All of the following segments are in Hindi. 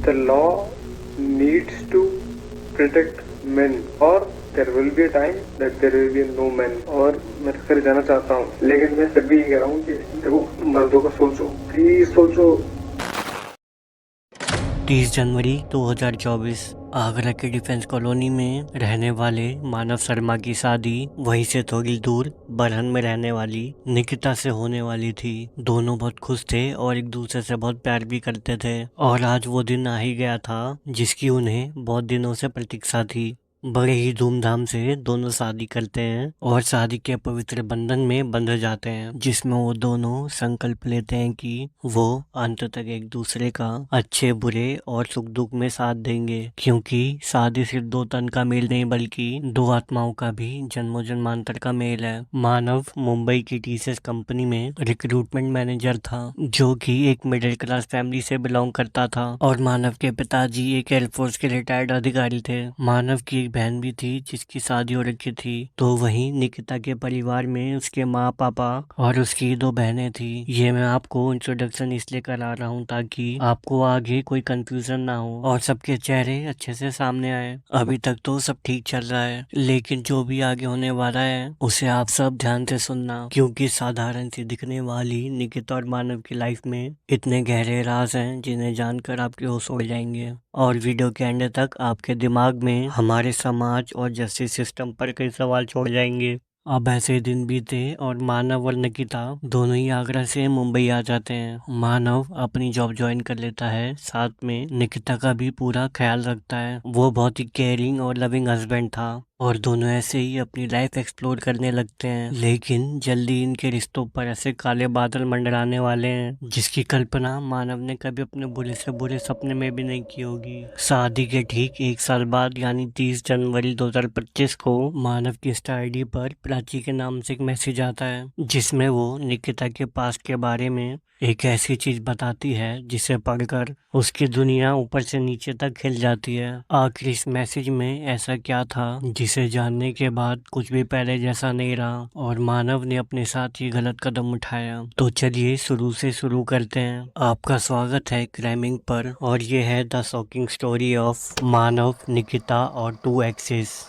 The law needs to protect men, or there will be a time that there will be no men. और मैं तो फिर जाना चाहता हूँ, लेकिन मैं फिर भी ये कह रहा हूँ कि देखो, मर्दों का सोचो, प्लीज सोचो। 30 जनवरी 2024 आगरा के डिफेंस कॉलोनी में रहने वाले मानव शर्मा की शादी वहीं से थोड़ी दूर बरहन में रहने वाली निकिता से होने वाली थी। दोनों बहुत खुश थे और एक दूसरे से बहुत प्यार भी करते थे और आज वो दिन आ ही गया था जिसकी उन्हें बहुत दिनों से प्रतीक्षा थी। बड़े ही धूमधाम से दोनों शादी करते हैं और शादी के पवित्र बंधन में बंध जाते हैं, जिसमें वो दोनों संकल्प लेते हैं कि वो अंत तक एक दूसरे का अच्छे बुरे और सुख दुख में साथ देंगे, क्योंकि शादी सिर्फ दो तन का मेल नहीं बल्कि दो आत्माओं का भी जन्मों जन्मांतर का मेल है। मानव मुंबई की टीसीएस कंपनी में रिक्रूटमेंट मैनेजर था, जो कि एक मिडिल क्लास फैमिली से बिलोंग करता था और मानव के पिताजी एक एयरफोर्स के रिटायर्ड अधिकारी थे। मानव की एक बहन भी थी जिसकी शादी हो रखी थी। तो वहीं निकिता के परिवार में उसके माँ पापा और उसकी दो बहनें थी। ये मैं आपको इंट्रोडक्शन इसलिए करा रहा हूँ ताकि आपको आगे कोई कंफ्यूजन ना हो और सबके चेहरे अच्छे से सामने आए। अभी तक तो सब ठीक चल रहा है, लेकिन जो भी आगे होने वाला है उसे आप सब ध्यान से सुनना, क्योंकि साधारण सी दिखने वाली निकिता और मानव की लाइफ में इतने गहरे राज हैं जिन्हें जानकर आपके होश उड़ जाएंगे और वीडियो के एंड तक आपके दिमाग में हमारे समाज और जस्टिस सिस्टम पर कई सवाल छोड़ जाएंगे। अब ऐसे दिन बीते और मानव और निकिता दोनों ही आगरा से मुंबई आ जाते हैं। मानव अपनी जॉब ज्वाइन कर लेता है, साथ में निकिता का भी पूरा ख्याल रखता है। वो बहुत ही केयरिंग और लविंग हस्बैंड था और दोनों ऐसे ही अपनी लाइफ एक्सप्लोर करने लगते हैं। लेकिन जल्दी इनके रिश्तों पर ऐसे काले बादल मंडराने वाले हैं जिसकी कल्पना मानव ने कभी अपने बुरे से बुरे सपने में भी नहीं की होगी। शादी के ठीक एक साल बाद यानी 30 जनवरी 2025 को मानव की इंस्टा आईडी पर प्राची के नाम से एक मैसेज आता है, जिसमें वो निकिता के पास्ट के बारे में एक ऐसी चीज बताती है जिसे पढ़कर उसकी दुनिया ऊपर से नीचे तक खिल जाती है। आखिर इस मैसेज में ऐसा क्या था जिसे जानने के बाद कुछ भी पहले जैसा नहीं रहा और मानव ने अपने साथ ही गलत कदम उठाया। तो चलिए शुरू से शुरू करते हैं। आपका स्वागत है क्राइमिंग पर और ये है द शॉकिंग स्टोरी ऑफ मानव, निकिता और टू एक्सेस।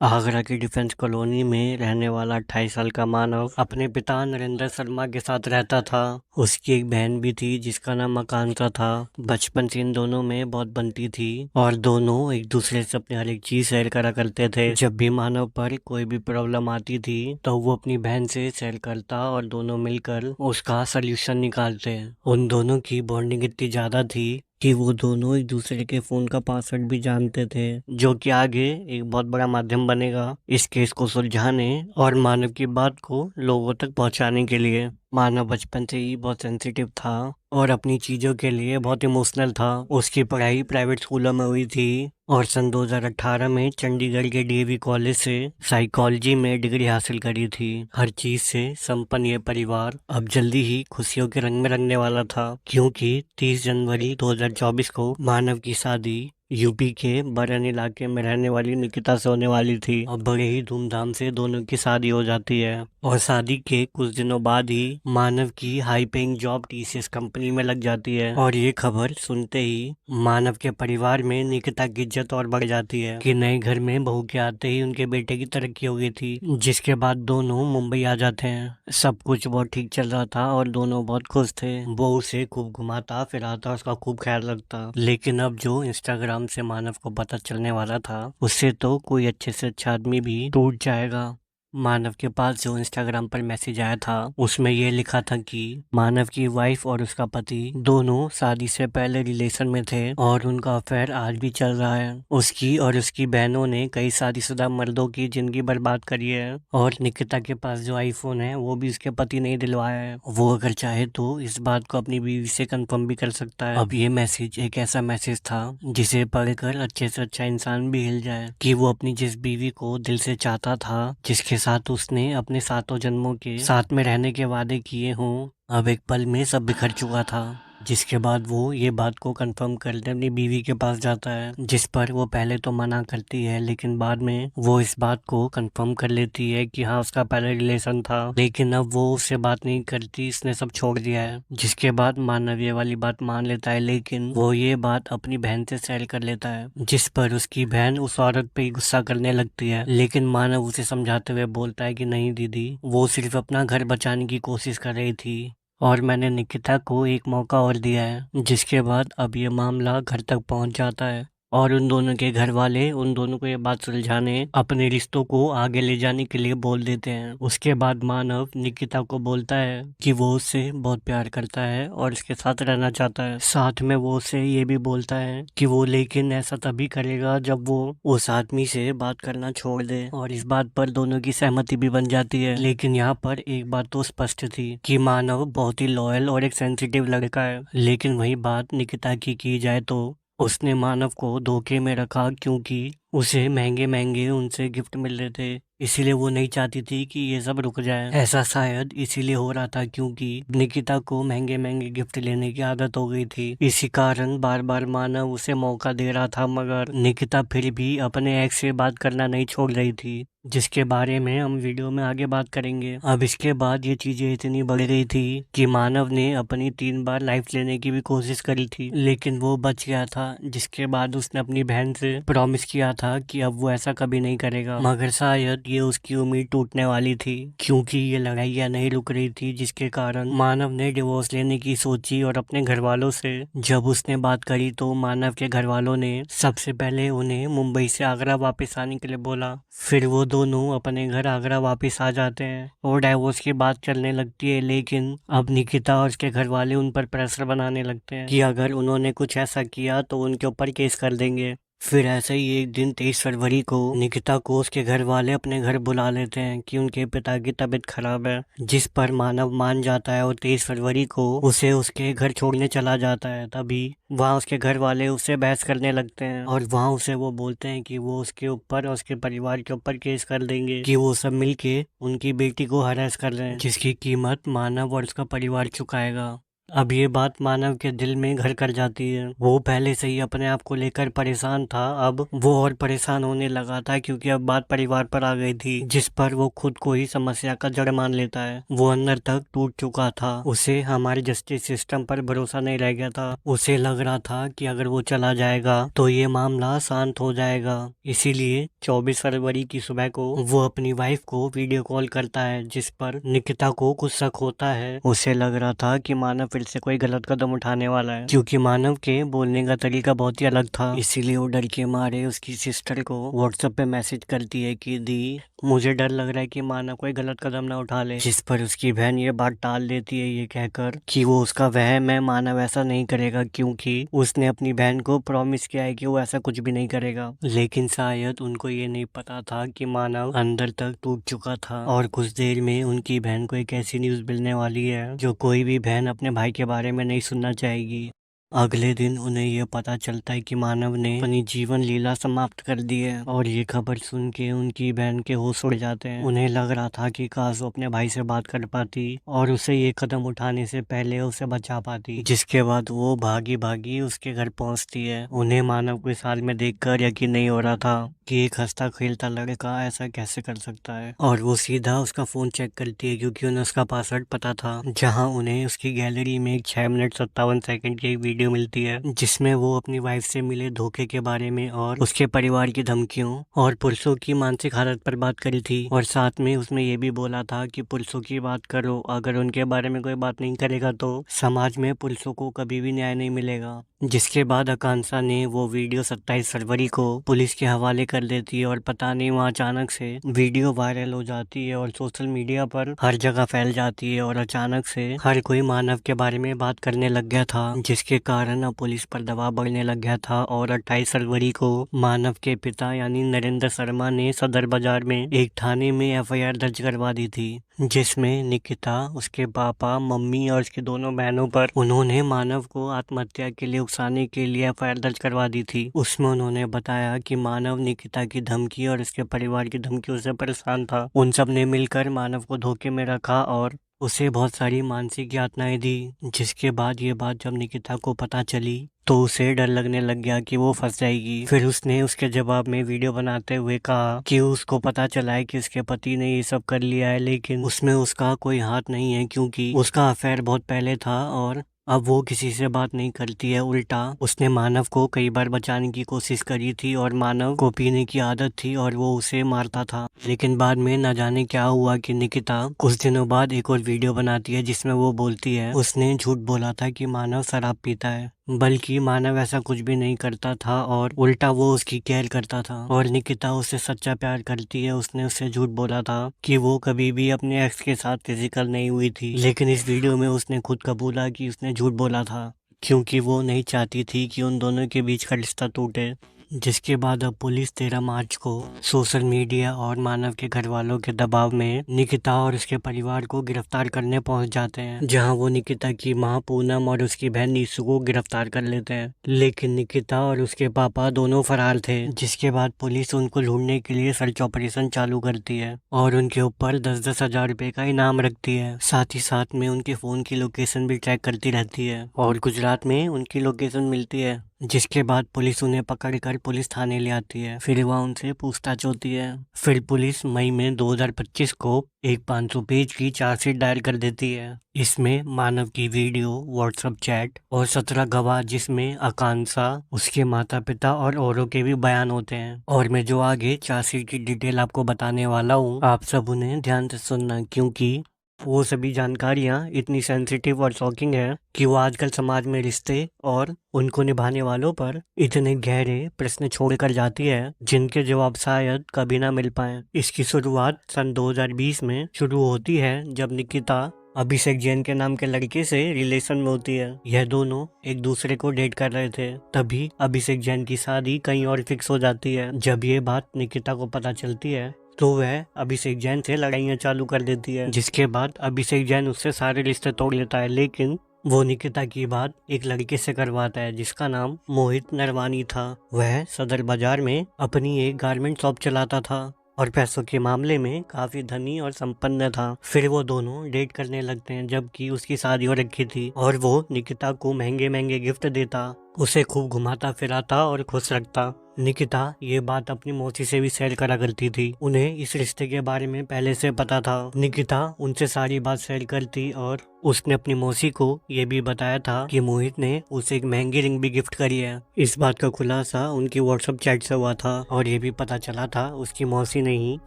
आगरा की डिफेंस कॉलोनी में रहने वाला 28 साल का मानव अपने पिता नरेंद्र शर्मा के साथ रहता था। उसकी एक बहन भी थी जिसका नाम आकांक्षा था। बचपन से इन दोनों में बहुत बनती थी और दोनों एक दूसरे से अपनी हर एक चीज शेयर करा करते थे। जब भी मानव पर कोई भी प्रॉब्लम आती थी तो वो अपनी बहन से शेयर करता और दोनों मिलकर उसका सोल्यूशन निकालते। उन दोनों की बॉन्डिंग इतनी ज्यादा थी कि वो दोनों एक दूसरे के फोन का पासवर्ड भी जानते थे, जो कि आगे एक बहुत बड़ा माध्यम बनेगा इस केस को सुलझाने और मानव की बात को लोगों तक पहुंचाने के लिए। मानव बचपन से ही बहुत सेंसिटिव था और अपनी चीज़ों के लिए बहुत इमोशनल था। उसकी पढ़ाई प्राइवेट स्कूलों में हुई थी और सन 2018 में चंडीगढ़ के डीएवी कॉलेज से साइकोलॉजी में डिग्री हासिल करी थी। हर चीज से संपन्न ये परिवार अब जल्दी ही खुशियों के रंग में रंगने वाला था, क्योंकि 30 जनवरी 2024 को मानव की शादी यूपी के बरन इलाके में रहने वाली निकिता से होने वाली थी और बड़े ही धूमधाम से दोनों की शादी हो जाती है। और शादी के कुछ दिनों बाद ही मानव की high paying job TCS company में लग जाती है और ये खबर सुनते ही मानव के परिवार में निकिता की इज्जत और बढ़ जाती है कि नए घर में बहू के आते ही उनके बेटे की तरक्की हो गई थी, जिसके बाद दोनों मुंबई आ जाते हैं। सब कुछ बहुत ठीक चल रहा था और दोनों बहुत खुश थे। वो उसे खूब घुमाता फिराता, उसका खूब ख्याल रखता। लेकिन अब जो इंस्टाग्राम से मानव को पता चलने वाला था, उससे तो कोई अच्छे से अच्छा आदमी भी टूट जाएगा। मानव के पास जो इंस्टाग्राम पर मैसेज आया था उसमें ये लिखा था कि मानव की वाइफ और उसका पति दोनों शादी से पहले रिलेशन में थे और उनका अफेयर आज भी चल रहा है। उसकी और उसकी बहनों ने कई शादीशुदा मर्दों की जिंदगी बर्बाद करी है और निकिता के पास जो आईफोन है वो भी उसके पति ने दिलवाया है। वो अगर चाहे तो इस बात को अपनी बीवी से कंफर्म भी कर सकता है। अब ये मैसेज एक ऐसा मैसेज था जिसे पढ़कर अच्छे से अच्छा इंसान भी हिल जाए कि वो अपनी जिस बीवी को दिल से चाहता था, जिसके साथ उसने अपने सातों जन्मों के साथ में रहने के वादे किए हों, अब एक पल में सब बिखर चुका था। जिसके बाद वो ये बात को कंफर्म करते अपनी बीवी के पास जाता है, जिस पर वो पहले तो मना करती है, लेकिन बाद में वो इस बात को कंफर्म कर लेती है कि हाँ उसका पहले रिलेशन था, लेकिन अब वो उससे बात नहीं करती, इसने सब छोड़ दिया है। जिसके बाद मानव ये वाली बात मान लेता है, लेकिन वो ये बात अपनी बहन से शेयर कर लेता है, जिस पर उसकी बहन उस औरत पे गुस्सा करने लगती है। लेकिन मानव उसे समझाते हुए बोलता है कि नहीं दीदी, वो सिर्फ अपना घर बचाने की कोशिश कर रही थी और मैंने निकिता को एक मौका और दिया है। जिसके बाद अब ये मामला घर तक पहुंच जाता है और उन दोनों के घर वाले उन दोनों को ये बात सुलझाने अपने रिश्तों को आगे ले जाने के लिए बोल देते हैं। उसके बाद मानव निकिता को बोलता है कि वो उससे बहुत प्यार करता है और उसके साथ रहना चाहता है। साथ में वो उससे ये भी बोलता है कि वो लेकिन ऐसा तभी करेगा जब वो उस आदमी से बात करना छोड़ दे, और इस बात पर दोनों की सहमति भी बन जाती है। लेकिन यहाँ पर एक बात तो स्पष्ट थी कि मानव बहुत ही लॉयल और एक सेंसिटिव लड़का है, लेकिन वही बात निकिता की जाए तो उसने मानव को धोखे में रखा, क्योंकि उसे महंगे महंगे उनसे गिफ्ट मिल रहे थे, इसीलिए वो नहीं चाहती थी कि ये सब रुक जाए। ऐसा शायद इसीलिए हो रहा था क्योंकि निकिता को महंगे महंगे गिफ्ट लेने की आदत हो गई थी। इसी कारण बार बार मानव उसे मौका दे रहा था, मगर निकिता फिर भी अपने एक्स से बात करना नहीं छोड़ रही थी, जिसके बारे में हम वीडियो में आगे बात करेंगे। अब इसके बाद ये चीजें इतनी बढ़ गई थी कि मानव ने अपनी 3 बार लाइफ लेने की भी कोशिश करी थी, लेकिन वो बच गया था। जिसके बाद उसने अपनी बहन से प्रॉमिस किया था कि अब वो ऐसा कभी नहीं करेगा, मगर शायद ये उसकी उम्मीद टूटने वाली थी, क्योंकि ये लड़ाइयाँ नहीं रुक रही थी। जिसके कारण मानव ने डिवोर्स लेने की सोची और अपने घर वालों से जब उसने बात करी तो मानव के घर वालों ने सबसे पहले उन्हें मुंबई से आगरा वापस आने के लिए बोला। फिर वो दोनों अपने घर आगरा वापस आ जाते हैं और डाइवोर्स की बात चलने लगती है। लेकिन अब निकिता और उसके घर वाले उन पर प्रेशर बनाने लगते हैं कि अगर उन्होंने कुछ ऐसा किया तो उनके ऊपर केस कर देंगे। फिर ऐसे ही एक दिन 23 फरवरी को निकिता को उसके घर वाले अपने घर बुला लेते हैं कि उनके पिता की तबीयत खराब है, जिस पर मानव मान जाता है और 23 फरवरी को उसे उसके घर छोड़ने चला जाता है। तभी वहाँ उसके घर वाले उससे बहस करने लगते हैं और वहाँ उसे वो बोलते हैं कि वो उसके ऊपर और उसके परिवार के ऊपर केस कर देंगे कि वो सब मिलके उनकी बेटी को हरास कर रहे हैं, जिसकी कीमत मानव और उसका परिवार चुकाएगा। अब ये बात मानव के दिल में घर कर जाती है। वो पहले से ही अपने आप को लेकर परेशान था, अब वो और परेशान होने लगा था क्योंकि अब बात परिवार पर आ गई थी, जिस पर वो खुद को ही समस्या का जड़ मान लेता है। वो अंदर तक टूट चुका था, उसे हमारे जस्टिस सिस्टम पर भरोसा नहीं रह गया था। उसे लग रहा था कि अगर वो चला जाएगा तो ये मामला शांत हो जाएगा। इसीलिए 24 फरवरी की सुबह को वो अपनी वाइफ को वीडियो कॉल करता है, जिस पर निकिता को कुछ शक होता है। उसे लग रहा था कि मानव फिर से कोई गलत कदम उठाने वाला है, क्योंकि मानव के बोलने का तरीका बहुत ही अलग था। इसीलिए वो डर के मारे उसकी सिस्टर को व्हाट्सएप पे मैसेज करती है कि दी, मुझे डर लग रहा है कि मानव कोई गलत कदम ना उठा ले। जिस पर उसकी बहन ये बात टाल देती है, ये कहकर कि वो उसका वहम है, मानव ऐसा नहीं करेगा, क्योंकि उसने अपनी बहन को प्रॉमिस किया है कि वो ऐसा कुछ भी नहीं करेगा। लेकिन शायद उनको ये नहीं पता था कि मानव अंदर तक टूट चुका था और कुछ देर में उनकी बहन को एक ऐसी न्यूज मिलने वाली है जो कोई भी बहन अपने भाई के बारे में नहीं सुनना चाहेगी। अगले दिन उन्हें यह पता चलता है कि मानव ने अपनी जीवन लीला समाप्त कर दी है, और ये खबर सुन के उनकी बहन के होश उड़ जाते हैं। उन्हें लग रहा था कि काश वो अपने भाई से बात कर पाती और उसे ये कदम उठाने से पहले उसे बचा पाती। जिसके बाद वो भागी भागी उसके घर पहुंचती है। उन्हें मानव को इस हाल में देखकर यकीन नहीं हो रहा था कि एक हंसता खेलता लड़का ऐसा कैसे कर सकता है, और वो सीधा उसका फोन चेक करती है क्योंकि उन्हें उसका पासवर्ड पता था, जहां उन्हें उसकी गैलरी में एक 6 मिनट 57 सेकंड की एक वीडियो मिलती है, जिसमें वो अपनी वाइफ से मिले धोखे के बारे में और उसके परिवार की धमकियों और पुरुषों की मानसिक हालत पर बात करी थी। और साथ में उसमें ये भी बोला था कि पुरुषों की बात करो, अगर उनके बारे में कोई बात नहीं करेगा तो समाज में पुरुषों को कभी भी न्याय नहीं मिलेगा। जिसके बाद आकांक्षा ने वो वीडियो 27 फरवरी को पुलिस के हवाले कर देती है और पता नहीं वहाँ अचानक से वीडियो वायरल हो जाती है और सोशल मीडिया पर हर जगह फैल जाती है, और अचानक से हर कोई मानव के बारे में बात करने लग गया था, जिसके कारण अब पुलिस पर दबाव बढ़ने लग गया था। और 28 फरवरी को मानव के पिता यानी नरेंद्र शर्मा ने सदर बाजार में एक थाने में एफआईआर दर्ज करवा दी थी, जिसमें निकिता, उसके पापा, मम्मी और उसकी दोनों बहनों पर उन्होंने मानव को आत्महत्या के लिए उकसाने के लिए एफआईआर दर्ज करवा दी थी। उसमें उन्होंने बताया कि मानव निकिता की धमकी और उसके परिवार की धमकियों से परेशान था। उन सब ने मिलकर मानव को धोखे में रखा और उसे बहुत सारी मानसिक यातनाएं दी। जिसके बाद ये बात जब निकिता को पता चली तो उसे डर लगने लग गया कि वो फंस जाएगी। फिर उसने उसके जवाब में वीडियो बनाते हुए कहा कि उसको पता चला है कि उसके पति ने ये सब कर लिया है, लेकिन उसमें उसका कोई हाथ नहीं है क्योंकि उसका अफेयर बहुत पहले था और अब वो किसी से बात नहीं करती है। उल्टा उसने मानव को कई बार बचाने की कोशिश करी थी और मानव को पीने की आदत थी और वो उसे मारता था। लेकिन बाद में न जाने क्या हुआ कि निकिता कुछ दिनों बाद एक और वीडियो बनाती है जिसमें वो बोलती है उसने झूठ बोला था कि मानव शराब पीता है, बल्कि मानव ऐसा कुछ भी नहीं करता था और उल्टा वो उसकी केयर करता था और निकिता उससे सच्चा प्यार करती है। उसने उससे झूठ बोला था कि वो कभी भी अपने एक्स के साथ फिजिकल नहीं हुई थी, लेकिन इस वीडियो में उसने खुद कबूला कि उसने झूठ बोला था क्योंकि वो नहीं चाहती थी कि उन दोनों के बीच का रिश्ता टूटे। जिसके बाद अब पुलिस 13 मार्च को सोशल मीडिया और मानव के घर वालों के दबाव में निकिता और उसके परिवार को गिरफ्तार करने पहुंच जाते हैं, जहां वो निकिता की मां पूनम और उसकी बहन नीसू को गिरफ्तार कर लेते हैं। लेकिन निकिता और उसके पापा दोनों फरार थे। जिसके बाद पुलिस उनको ढूंढने के लिए सर्च ऑपरेशन चालू करती है और उनके ऊपर 10-10 हजार रुपए का इनाम रखती है। साथ ही साथ में उनके फोन की लोकेशन भी ट्रैक करती रहती है और गुजरात में उनकी लोकेशन मिलती है। जिसके बाद पुलिस उन्हें पकड़कर पुलिस थाने ले आती है। फिर वहाँ उनसे पूछताछ होती है। फिर पुलिस मई में 2025 को एक 500 पेज की चार्जशीट दायर कर देती है। इसमें मानव की वीडियो, व्हाट्सएप चैट और 17 गवाह जिसमें आकांक्षा, उसके माता पिता और औरों के भी बयान होते हैं। और मैं जो आगे चार्जशीट की डिटेल आपको बताने वाला हूँ, आप सब उन्हें ध्यान से सुनना क्योंकि वो सभी जानकारियाँ इतनी सेंसिटिव और शॉकिंग है कि वो आजकल समाज में रिश्ते और उनको निभाने वालों पर इतने गहरे प्रश्न छोड़ कर जाती है जिनके जवाब शायद कभी ना मिल पाए। इसकी शुरुआत सन 2020 में शुरू होती है जब निकिता अभिषेक जैन के नाम के लड़के से रिलेशन में होती है। यह दोनों एक दूसरे को डेट कर रहे थे, तभी अभिषेक जैन की शादी कहीं और फिक्स हो जाती है। जब ये बात निकिता को पता चलती है तो वह अभिषेक जैन से लड़ाइयाँ चालू कर देती है। जिसके बाद अभिषेक जैन उससे सारे रिश्ते तोड़ लेता है, लेकिन वो निकिता की बात एक लड़के से करवाता है जिसका नाम मोहित नरवानी था। वह सदर बाजार में अपनी एक गारमेंट शॉप चलाता था और पैसों के मामले में काफी धनी और संपन्न था। फिर वो दोनों डेट करने लगते हैं जबकि उसकी शादी हो रखी थी और वो निकिता को महंगे महंगे गिफ्ट देता, उसे खूब घुमाता फिराता और खुश रखता। निकिता ये बात अपनी मौसी से भी शेयर करा करती थी। उन्हें इस रिश्ते के बारे में पहले से पता था। निकिता उनसे सारी बात शेयर करती और उसने अपनी मौसी को ये भी बताया था कि मोहित ने उसे एक महंगी रिंग भी गिफ्ट करी है। इस बात का खुलासा उनकी व्हाट्सएप चैट से हुआ था और ये भी पता चला था उसकी मौसी ने ही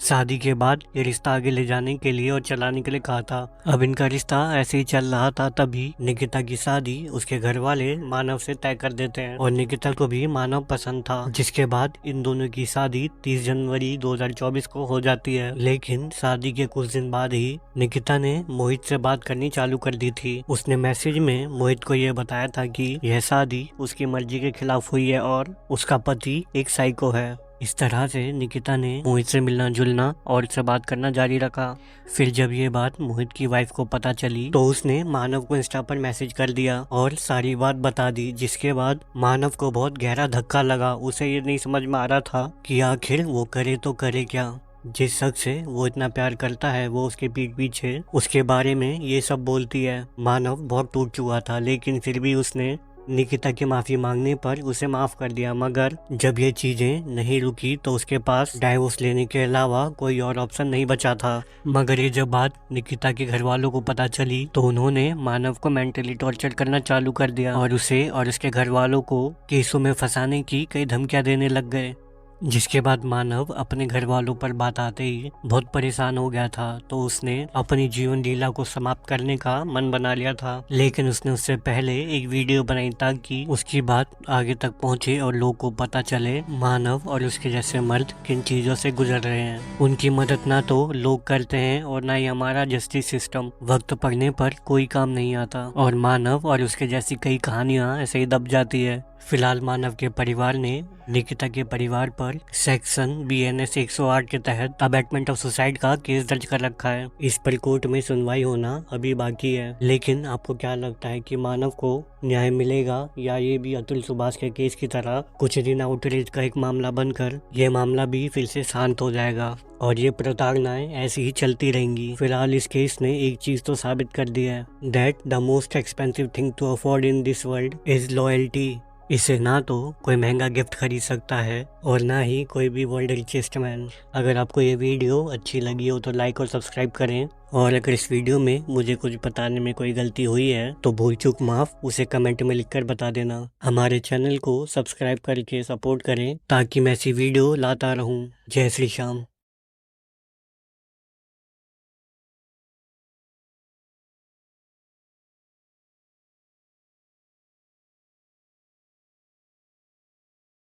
शादी के बाद ये रिश्ता आगे ले जाने के लिए और चलाने के लिए कहा था। अब इनका रिश्ता ऐसे ही चल रहा था, तभी निकिता की शादी उसके घर वाले मानव से तय कर देते हैं और निकिता को भी मानव पसंद था। जिसके बाद इन दोनों की शादी 30 जनवरी 2024 को हो जाती है। लेकिन शादी के कुछ दिन बाद ही निकिता ने मोहित से बात करनी चालू कर दी थी। उसने मैसेज में मोहित को यह बताया था कि यह शादी उसकी मर्जी के खिलाफ हुई है और उसका पति एक साइको है। इस तरह से निकिता ने मोहित से मिलना जुलना और उससे बात करना जारी रखा। फिर जब ये बात मोहित की वाइफ को पता चली तो उसने मानव को इंस्टा पर मैसेज कर दिया और सारी बात बता दी। जिसके बाद मानव को बहुत गहरा धक्का लगा। उसे ये नहीं समझ में आ रहा था कि आखिर वो करे तो करे क्या। जिस शख्स से वो इतना प्यार करता है वो उसके पीठ पीछे उसके बारे में ये सब बोलती है। मानव बहुत टूट चुका था, लेकिन फिर भी उसने निकिता की माफी मांगने पर उसे माफ कर दिया। मगर जब ये चीजें नहीं रुकी तो उसके पास डाइवोर्स लेने के अलावा कोई और ऑप्शन नहीं बचा था। मगर ये जब बात निकिता के घर वालों को पता चली तो उन्होंने मानव को मेंटली टॉर्चर करना चालू कर दिया और उसे और उसके घर वालों को केसों में फंसाने की कई धमकियां देने लग गए। जिसके बाद मानव अपने घर वालों पर बात आते ही बहुत परेशान हो गया था, तो उसने अपनी जीवन लीला को समाप्त करने का मन बना लिया था। लेकिन उसने उससे पहले एक वीडियो बनाई ताकि उसकी बात आगे तक पहुंचे और लोगों को पता चले मानव और उसके जैसे मर्द किन चीजों से गुजर रहे हैं। उनकी मदद ना तो लोग करते हैं और ना ही हमारा जस्टिस सिस्टम, वक्त पड़ने पर कोई काम नहीं आता और मानव और उसके जैसी कई कहानियां ऐसे ही दब जाती है। फिलहाल मानव के परिवार ने निकिता के परिवार पर सेक्शन BNS 108 के तहत अबैटमेंट ऑफ सुसाइड का केस दर्ज कर रखा है। इस पर कोर्ट में सुनवाई होना अभी बाकी है। लेकिन आपको क्या लगता है कि मानव को न्याय मिलेगा या ये भी अतुल सुभाष के केस की तरह कुछ दिन आउटरीच का एक मामला बनकर ये मामला भी फिर से शांत हो जाएगा और ये प्रताड़नाएं ऐसी ही चलती रहेंगी? फिलहाल इस केस ने एक चीज तो साबित कर दिया है that the most expensive thing to afford in this world is loyalty. इसे ना तो कोई महंगा गिफ्ट खरीद सकता है और ना ही कोई भी वर्ल्ड रिचेस्ट मैन। अगर आपको ये वीडियो अच्छी लगी हो तो लाइक और सब्सक्राइब करें, और अगर इस वीडियो में मुझे कुछ बताने में कोई गलती हुई है तो भूल चूक माफ उसे कमेंट में लिखकर बता देना। हमारे चैनल को सब्सक्राइब करके सपोर्ट करें ताकि मैं ऐसी वीडियो लाता रहूं। जय श्री श्याम।